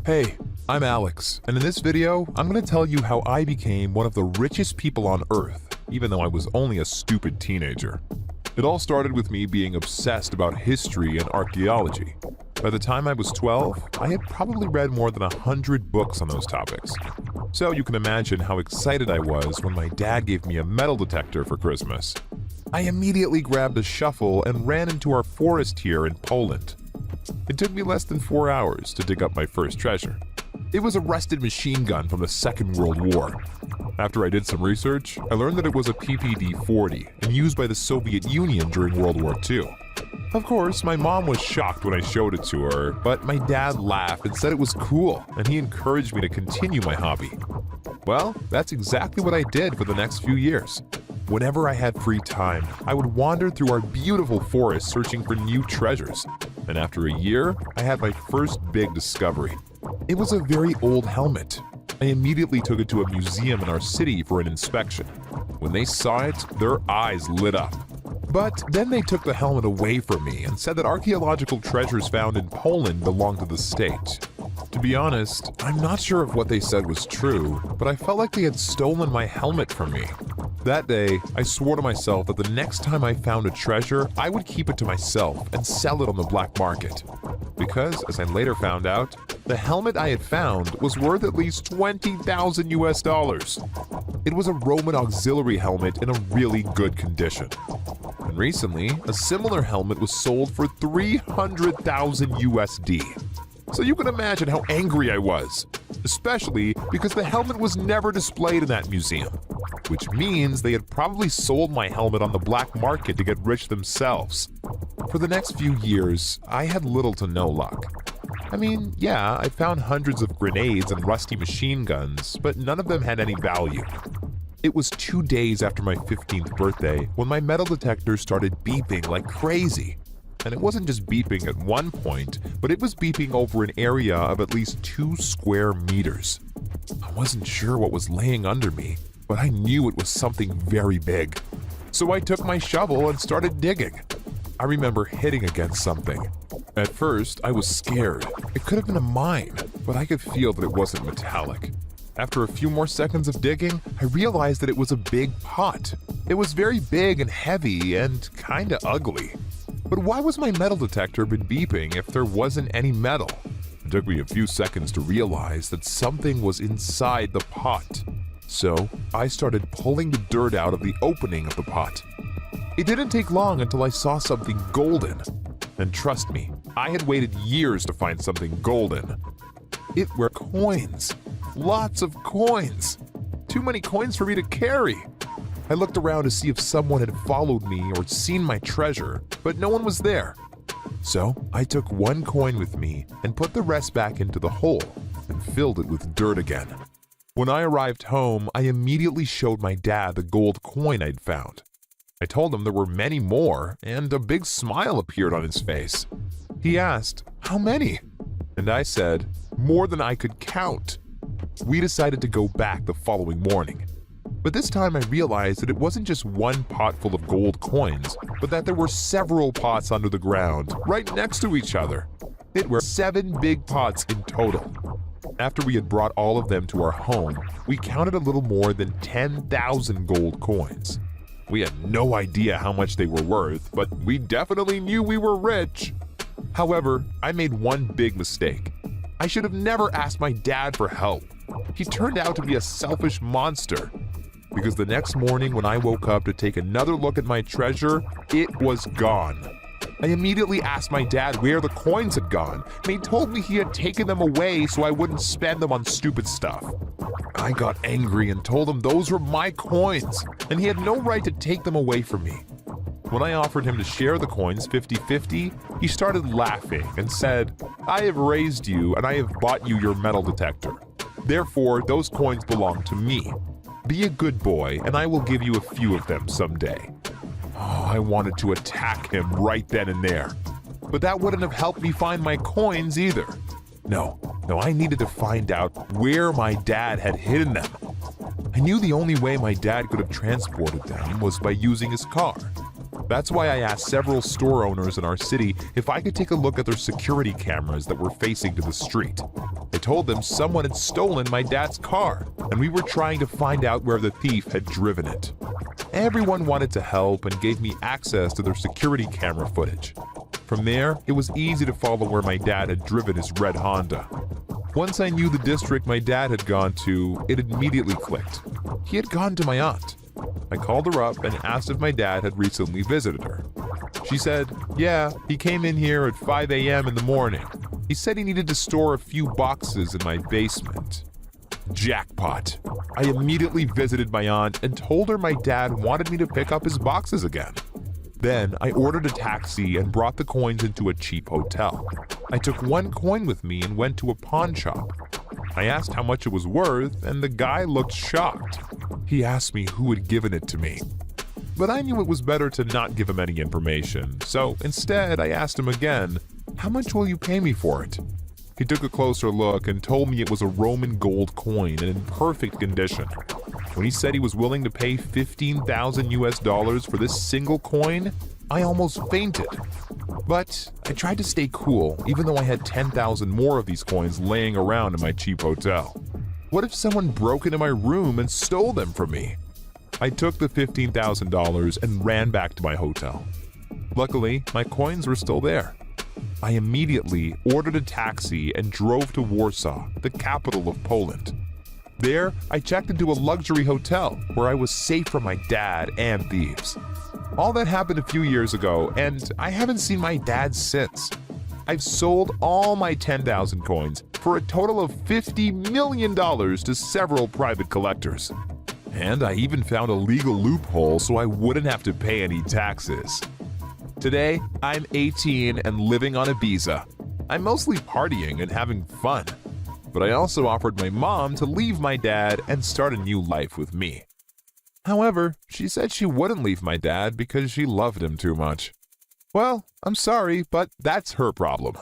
Hey, I'm Alex, and in this video, I'm going to tell you how I became one of the richest people on Earth, even though I was only a stupid teenager. It all started with me being obsessed about history and archaeology. By the time I was 12, I had probably read more than 100 books on those topics. So you can imagine how excited I was when my dad gave me a metal detector for Christmas. I immediately grabbed a shovel and ran into our forest here in Poland. It took me less than 4 hours to dig up my first treasure. It was a rusted machine gun from the Second World War. After I did some research, I learned that it was a PPD-40 and used by the Soviet Union during World War II. Of course, my mom was shocked when I showed it to her, but my dad laughed and said it was cool, and he encouraged me to continue my hobby. Well, that's exactly what I did for the next few years. Whenever I had free time, I would wander through our beautiful forest searching for new treasures. And after a year, I had my first big discovery. It was a very old helmet. I immediately took it to a museum in our city for an inspection. When they saw it, their eyes lit up. But then they took the helmet away from me and said that archaeological treasures found in Poland belong to the state. To be honest, I'm not sure if what they said was true, but I felt like they had stolen my helmet from me. That day, I swore to myself that the next time I found a treasure, I would keep it to myself and sell it on the black market. Because, as I later found out, the helmet I had found was worth at least 20,000 US dollars. It was a Roman auxiliary helmet in a really good condition. And recently, a similar helmet was sold for 300,000 USD. So you can imagine how angry I was, especially because the helmet was never displayed in that museum, which means they had probably sold my helmet on the black market to get rich themselves. For the next few years, I had little to no luck. I mean, yeah, I found hundreds of grenades and rusty machine guns, but none of them had any value. It was 2 days after my 15th birthday when my metal detector started beeping like crazy. And it wasn't just beeping at one point, but it was beeping over an area of at least 2 square meters. I wasn't sure what was laying under me, but I knew it was something very big. So I took my shovel and started digging. I remember hitting against something. At first, I was scared. It could have been a mine, but I could feel that it wasn't metallic. After a few more seconds of digging, I realized that it was a big pot. It was very big and heavy and kinda ugly. But why was my metal detector been beeping if there wasn't any metal? It took me a few seconds to realize that something was inside the pot. So I started pulling the dirt out of the opening of the pot. It didn't take long until I saw something golden. And trust me, I had waited years to find something golden. It were coins. Lots of coins. Too many coins for me to carry. I looked around to see if someone had followed me or seen my treasure, but no one was there. So I took 1 coin with me and put the rest back into the hole and filled it with dirt again. When I arrived home, I immediately showed my dad the gold coin I'd found. I told him there were many more, and a big smile appeared on his face. He asked, "How many?" And I said, "More than I could count." We decided to go back the following morning. But this time I realized that it wasn't just 1 pot full of gold coins, but that there were several pots under the ground, right next to each other. It were 7 big pots in total. After we had brought all of them to our home, we counted a little more than 10,000 gold coins. We had no idea how much they were worth, but we definitely knew we were rich. However, I made one big mistake. I should have never asked my dad for help. He turned out to be a selfish monster. Because the next morning when I woke up to take another look at my treasure, it was gone. I immediately asked my dad where the coins had gone, and he told me he had taken them away so I wouldn't spend them on stupid stuff. I got angry and told him those were my coins, and he had no right to take them away from me. When I offered him to share the coins 50-50, he started laughing and said, "I have raised you and I have bought you your metal detector. Therefore, those coins belong to me. Be a good boy and I will give you a few of them someday." Oh, I wanted to attack him right then and there. But that wouldn't have helped me find my coins either. No, I needed to find out where my dad had hidden them. I knew the only way my dad could have transported them was by using his car. That's why I asked several store owners in our city if I could take a look at their security cameras that were facing to the street. told them someone had stolen my dad's car, and we were trying to find out where the thief had driven it. Everyone wanted to help and gave me access to their security camera footage. From there, it was easy to follow where my dad had driven his red Honda. Once I knew the district my dad had gone to, it immediately clicked. He had gone to my aunt. I called her up and asked if my dad had recently visited her. She said, yeah, he came in here at 5 a.m. in the morning. He said he needed to store a few boxes in my basement. Jackpot. I immediately visited my aunt and told her my dad wanted me to pick up his boxes again. Then I ordered a taxi and brought the coins into a cheap hotel. I took one coin with me and went to a pawn shop. I asked how much it was worth, and the guy looked shocked. He asked me who had given it to me. But I knew it was better to not give him any information, so instead I asked him again, how much will you pay me for it? He took a closer look and told me it was a Roman gold coin and in perfect condition. When he said he was willing to pay $15,000 for this single coin, I almost fainted. But I tried to stay cool, even though I had 10,000 more of these coins laying around in my cheap hotel. What if someone broke into my room and stole them from me? I took the $15,000 and ran back to my hotel. Luckily, my coins were still there. I immediately ordered a taxi and drove to Warsaw, the capital of Poland. There, I checked into a luxury hotel where I was safe from my dad and thieves. All that happened a few years ago, and I haven't seen my dad since. I've sold all my 10,000 coins for a total of $50 million to several private collectors. And I even found a legal loophole so I wouldn't have to pay any taxes. Today, I'm 18 and living on Ibiza. I'm mostly partying and having fun. But I also offered my mom to leave my dad and start a new life with me. However, she said she wouldn't leave my dad because she loved him too much. Well, I'm sorry, but that's her problem.